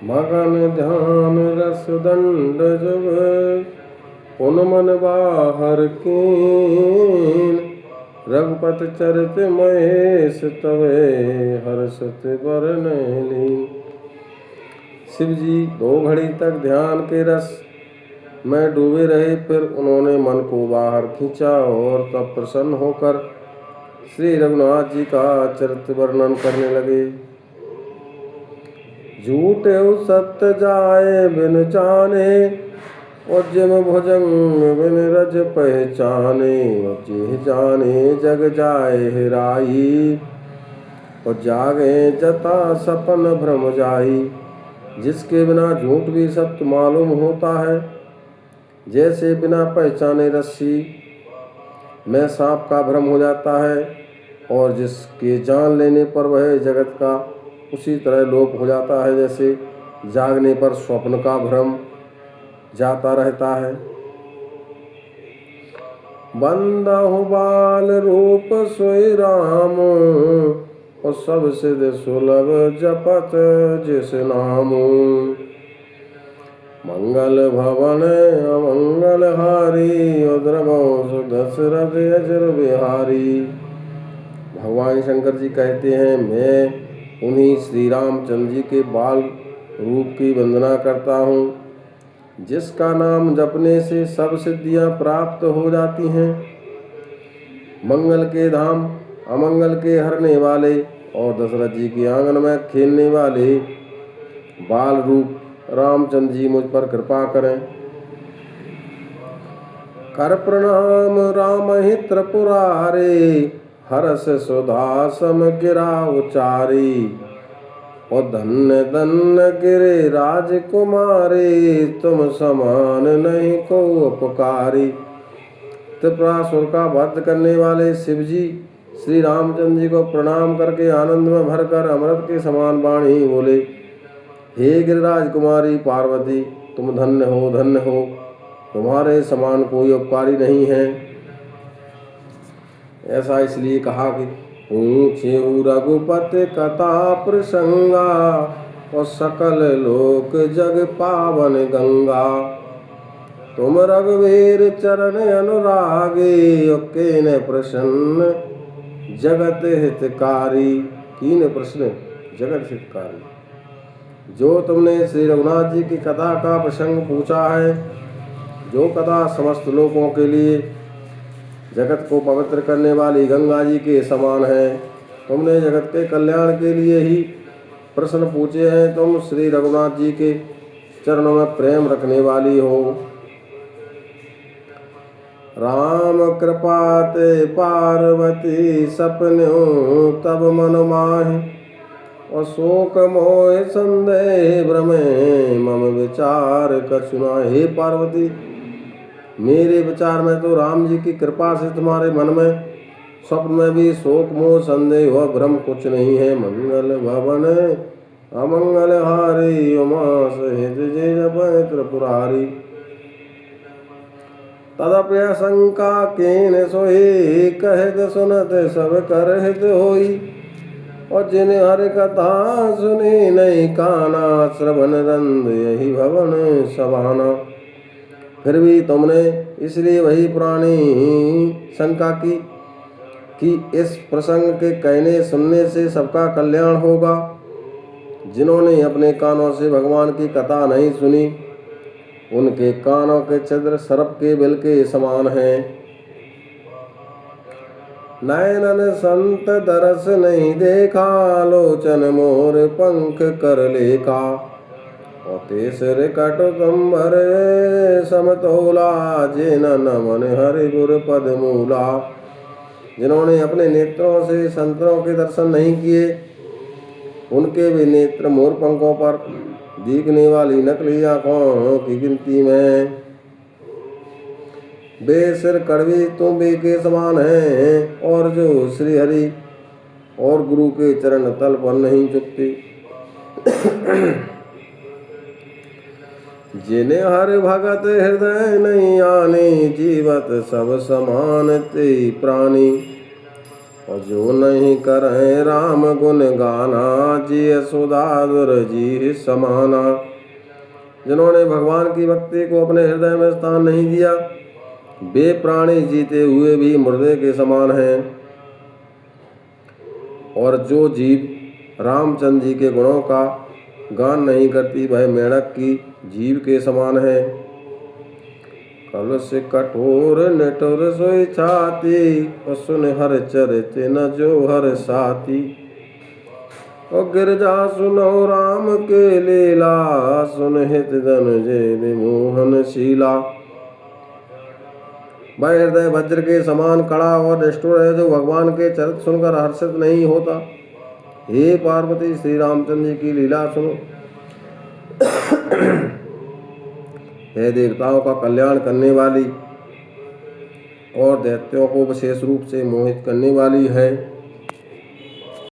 मगन ध्यान रस दंड जुग पुन मन बाहर कीन। रघुपति चरित महेश तवे हर्षत बरन लीन। शिव जी 2 घड़ी तक ध्यान के रस में डूबे रहे। फिर उन्होंने मन को बाहर खींचा और तब प्रसन्न होकर श्री रघुनाथ जी का चरित्र वर्णन करने लगे। झूठे सत्य जाए बिन जाने और जिम भुजंग बिन रज पहचाने। और जे जाने जग जाए हेराई और जागे जता सपन भ्रम जाई। जिसके बिना झूठ भी सत्य मालूम होता है, जैसे बिना पहचाने रस्सी में सांप का भ्रम हो जाता है और जिसके जान लेने पर वह जगत का उसी तरह लोप हो जाता है, जैसे जागने पर स्वप्न का भ्रम जाता रहता है। बंदहु बाल रूप सोई राम और सब सिद्ध सुलभ जपत जिस नाम। मंगल भवन अमंगल हारी उद्रमो सुदशरथ अजर बिहारी। भगवान शंकर जी कहते हैं, मैं उन्हीं श्री रामचंद्र जी के बाल रूप की वंदना करता हूँ, जिसका नाम जपने से सब सिद्धियाँ प्राप्त हो जाती हैं। मंगल के धाम अमंगल के हरने वाले और दशरथ जी के आंगन में खेलने वाले बाल रूप रामचंद्र जी मुझ पर कृपा करें। कर प्रणाम राम ही त्रिपुरारे हरस सुधा सम गिरा उचारी। और धन्य धन्य गिरे राजकुमारी तुम समान नहीं को उपकारी। त्रिपुरासुर का वध करने वाले शिव जी श्री रामचंद्र जी को प्रणाम करके आनंद में भरकर अमृत के समान वाणी बोले, हे गिरिराज कुमारी पार्वती, तुम धन्य हो, तुम्हारे समान कोई उपकारी नहीं है। ऐसा इसलिए कहा कि ऊंचे रघुपति कथा प्रसंगा और सकल लोक जग पावन गंगा। तुम रघुवीर चरण अनुरागे और केन प्रसन्न जगत हितकारी। कीन प्रश्न जगत हितकारी। जो तुमने श्री रघुनाथ जी की कथा का प्रसंग पूछा है, जो कथा समस्त लोकों के लिए जगत को पवित्र करने वाली गंगा जी के समान है, तुमने जगत के कल्याण के लिए ही प्रश्न पूछे हैं। तुम श्री रघुनाथ जी के चरणों में प्रेम रखने वाली हो। राम कृपा ते पार्वती सपन्यो तब मन माहि। और शोक मोह संदेह भ्रमे मम विचार कछु नाहि। हे पार्वती, मेरे विचार में तो राम जी की कृपा से तुम्हारे मन में स्वप्न में भी शोक मोह संदेह व भ्रम कुछ नहीं है। मंगल भवन अमंगल हारी उमा सहित जय जपय त्रिपुरारी। तदपि शंका केन सोई कहत सुनत सब कर हित होई। और जिन हरि कथा सुनी नहीं काना श्रवण रंद यही भवन सभाना। फिर भी तुमने इसलिए वही पुरानी शंका की कि इस प्रसंग के कहने सुनने से सबका कल्याण होगा। जिन्होंने अपने कानों से भगवान की कथा नहीं सुनी, उनके कानों के छिद्र सर्प के बिल के समान हैं। नयनन संत दरस नहीं देखा, लोचन मोर पंख कर लेखा। और तेसर कटुकंबर समतोला, जिन नमन हरि गुर पद मूला। जिन्होंने अपने नेत्रों से संतों के दर्शन नहीं किए, उनके भी नेत्र मोर पंखों पर दिखने वाली नकली आंखों की गिनती में। वे सिर कड़वी तुम्बे के समान हैं और जो श्री हरि और गुरु के चरण तल पर नहीं झुकते। जिन्हें हर भगत हृदय नहीं आने, जीवत सब समान ते प्राणी। और जो नहीं करें राम गुण गाना, जी यशोदाधुर जी समाना। जिन्होंने भगवान की भक्ति को अपने हृदय में स्थान नहीं दिया, वे प्राणी जीते हुए भी मुर्दे के समान हैं। और जो जीव रामचंद्र जी के गुणों का गान नहीं करती, वह मेढक की जीव के समान है। कल से कठोर निठुर सोई छाती, और सुन हर चरित न जो हर साथी। और गिरजा सुनो राम के लीला, सुन हित धनुजय विमोहन शीला। वह हृदय वज्र के समान कड़ा और निष्ठुर है, जो भगवान के चरित्र सुनकर हर्षित नहीं होता। हे पार्वती, श्री रामचंद्र जी की लीला सुनो। यह देवताओं का कल्याण करने वाली और दैत्यों को विशेष रूप से मोहित करने वाली है।